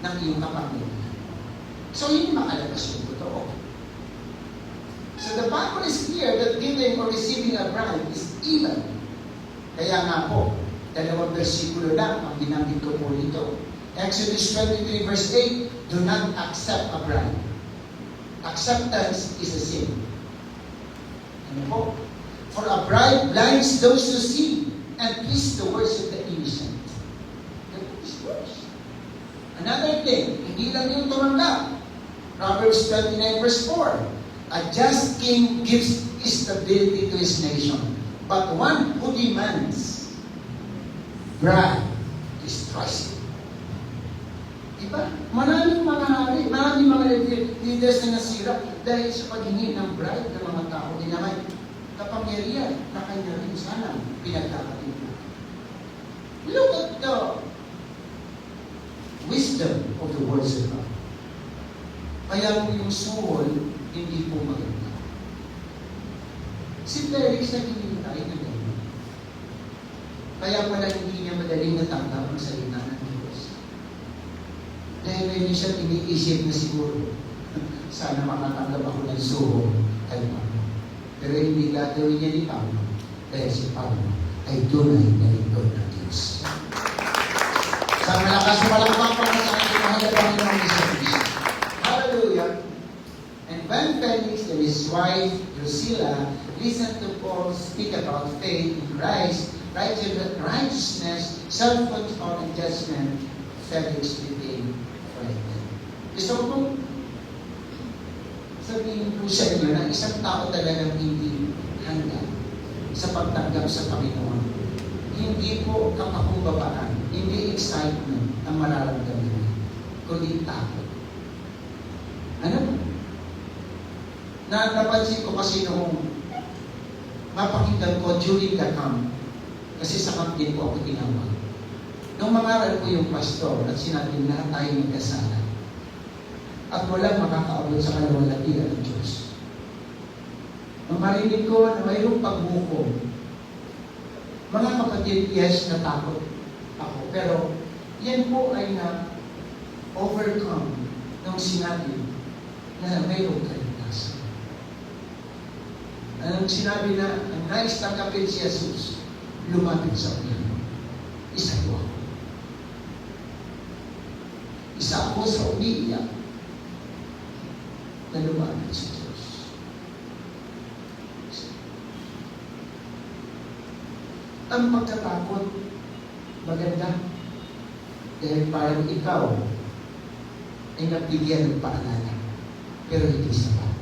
ng iyong kapanggitan. So, hindi makalabas yung totoo. So, the Bible is clear that giving or receiving a bribe is evil. Kaya nga po, 2 versikulo lang ang binanggit ko po dito. Exodus 23 verse 8, do not accept a bribe. Acceptance is a sin. Ano po? For a bribe blinds those who see and twists the words of the innocent. That is worse. Another thing, hindi lang yung tumanggap. Proverbs 29 verse 4, a just king gives stability to his nation, but one who demands bribe destroys it. Diba? Maraming mga hari, maraming mga leaders na nasira dahil sa paghingi ng bribe ng mga tao din naman kapangyarihan na kanya rin sana pinagkakatipo. Look at the wisdom of the words of God. Kaya po yung suhol, hindi po maganda. Si Felix naghihintay na gano'n. Kaya pala hindi niya madaling natanggap ang salita ng Diyos. Dahil ngayon siya iniisip na siguro, sana makatanggap ako ng suhol kay Pablo. Pero hindi gagawin niya ni Pablo. Dahil si Pablo ay tunay na lingkod ng Diyos. Sa malakas na malakpak para sa ating mahal na Panginoon Hesus Kristo. Hallelujah! And when Felix and his wife Drusilla listened to Paul speak about faith in Christ, righteousness, self-control, and judgment, Felix became frightened. Gusto ko pong sabihin po sa inyo na isang tao talagang hindi handa sa pagtanggap sa Panginoon. Hindi po kapakumbabaan, hindi excitement ang mararamdaman niya, kundi takot. Ano? Napansin ko kasi noong mapakinggan ko during the camp, kasi sa camp din po ako tinawag. Nung mangaral ko yung pastor at sinabi lahat tayo magkasala at walang makakaabot sa kalawalatian ng Diyos. Nung marinig ko na mayroong pagbuko, mga kapatid, yes, natakot ako. Pero yan po ay na-overcome nung sinabi na mayroong kaligtasan. Anong sinabi na ang nais tanggapin si Jesus, lumapit sa Panginoon. Isa ko ako. Isa ako sa umiiyak na lumapit sa Diyos. Ang pagkatakot, maganda. Dahil parang ikaw ay nabigyan ng paalala. Pero hindi sapat.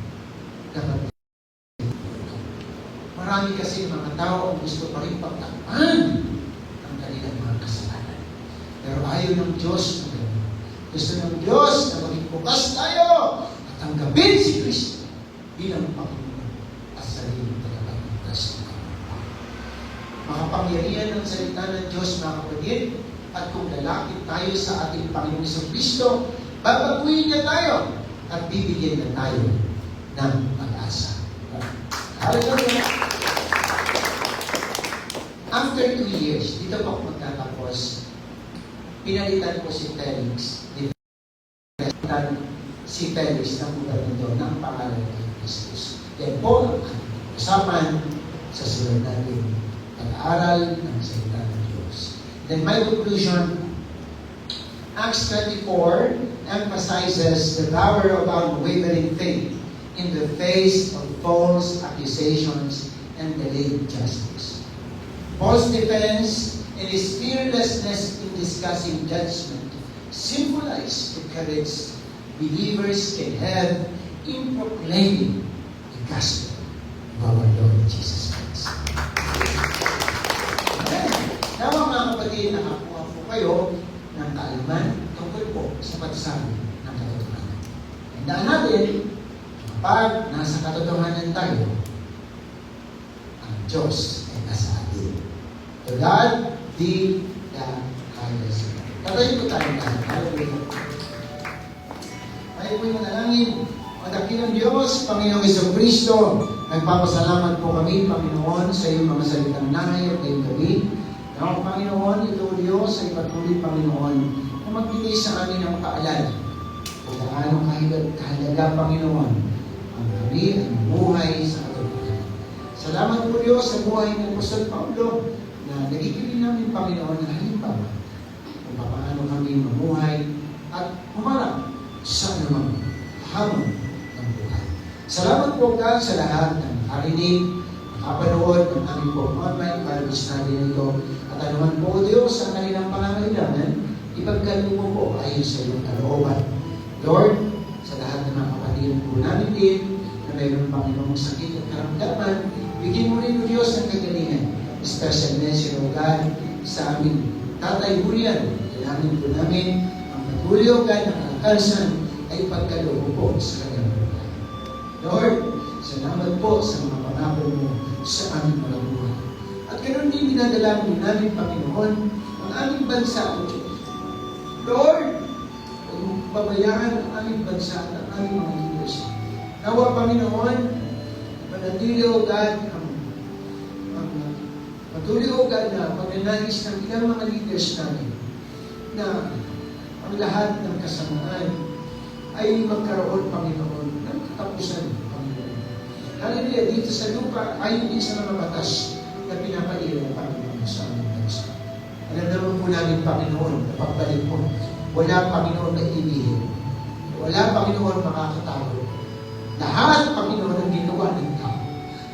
Dapat marami kasi mga tao ang gusto pa rin pagtakpan ang kanilang mga kasalanan. Pero ayaw ng Diyos na gano'n. Gusto ng Diyos na maging bukas tayo at tanggapin si Kristo bilang Panginoon at sariling tagapagligtas ng kapwa. Makapangyarihan ng salita ng Diyos, mga kapatid, at kung lalapit tayo sa ating Panginoon sa Kristo, babaguhin niya tayo at bibigyan na tayo ng pag-asa. Hallelujah! After 2 years, dito po ako magtatapos, pinalitan ko si Felix. Pinalitan si Felix ng gobernador ng pangalan ng Jesus. Yan po ang usapan sa sunod natin pag-aaral ng salita ng Diyos. Then my conclusion, Acts 24 emphasizes the power of unwavering faith in the face of false accusations and delayed justice. Paul's defense and his fearlessness in discussing judgment symbolize the courage believers can have in proclaiming the gospel of our Lord Jesus Christ. Nawa mga kapatid, nakakuha po kayo ng kaalaman tungkol po sa pagsasabi ng katotohanan. Tandaan natin, kapag nasa katotohanan tayo, ang Diyos ay nasa atin. To God be the highest. Tatayin po tayo lahat. Tayo po yung manalangin. Madakilang Diyos, Panginoong Jesucristo, nagpapasalamat po kami, Panginoon, sa iyong mga salitang nanay at ngayong gabi. Now, Panginoon, ito Diyos ay patuloy, Panginoon, na magbigay sa amin ng paalala. Kung gaano kahalaga, Panginoon, ang kami ay mabuhay sa katotohanan. Salamat po Diyos sa buhay ng Apostol Pablo na nagigilin namin, Panginoon, na halimbawa kung paano kami mabuhay at humarap sa anumang hamon ng buhay. Salamat po God sa lahat ng nakarinig, nakapanood ng aming po online Bible study nito. At anuman po Diyos ang kanilang pangangailangan, ipagkaloob mo po ayon sa iyong kalooban. Lord, sa lahat ng mga kapatid po namin din na mayroon Panginoong sakit at karamdaman, bigyan mo rin o Diyos ng kagalingan. Special mention o God sa aming Tatay Julian. Kailangan po namin ang patuloy o God na kalakasan ay pagkaloob po sa kanyang buhay. Lord, salamat po sa mga pangako mo sa aming mga buhay. At ganoon din dinadalangin namin, Panginoon, ang aming bansa o Diyos. Lord, huwag mong pabayaan ang aming bansa at ang aming mga leaders. Nawa, Panginoon, manatili o God patuloy o God na pagnanais ng ilang mga leaders namin na ang lahat ng kasamaan ay magkaroon, Panginoon, ng katapusan, Panginoon. Hallelujah, dito sa lupa, ayon din sa mga batas na pinapaliran, Panginoon, sa aming bansa. Alam naman po namin, Panginoon, na pagbalik po, wala, Panginoon, na ibigin. Wala, Panginoon, makakatago. Lahat, Panginoon, ang ginawa ng tao.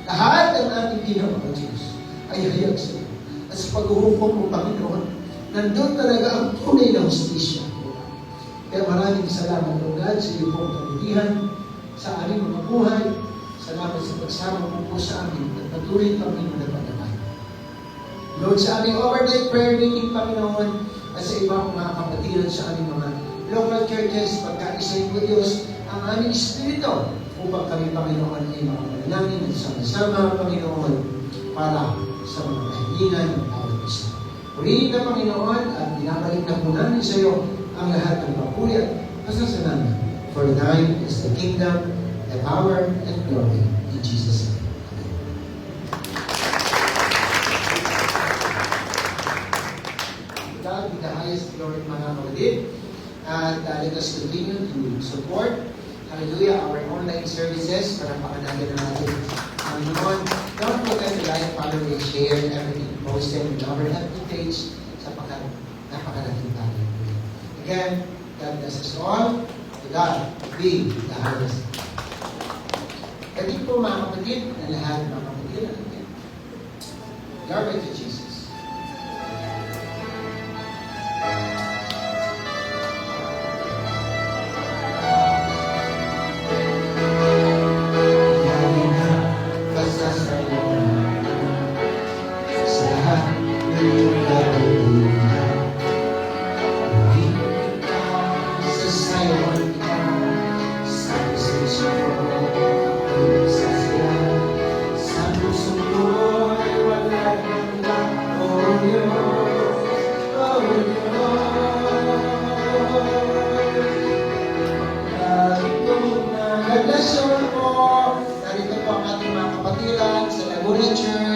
Lahat ang ating ginawa ng Diyos ay hayag sa iyo. At sa paghuhukom mo, Panginoon, nandun talaga ang tunay na hustisya. Kaya maraming salamat, O God, sa iyo pong kabulihan, sa aming mga buhay. Salamat sa pagsama mo po sa amin at patuloy Panginoon na pagdamay. Lord, sa aming overnight prayer meeting, Panginoon, at sa ibang mga kapatiran sa aming mga local churches, pagkaisayin mo, Diyos, ang aming espiritu upang kami, Panginoon, ay makamanalangin at sama-sama, Panginoon, para sa mga kahilingan ng bawat isa. Purihin na, Panginoon, at binabalik na po namin sa iyo ang lahat ng papuri at pasasalamat. For thine is the kingdom, the power, and glory. In Jesus' name. Amen. God be the highest glory, mga kapatid. And let us continue to support, hallelujah, our online services para pakanagan na natin. Panginoon, don't forget to like, follow, and share everything posted in our FB page sapagkat napakalaking tayo. Again, God bless us all. To God be the highest. Kati po mga kapatid, na lahat mga kapatid natin. Glory to Jesus. Narito po ang ating mga kapatiran sa Laguna Church.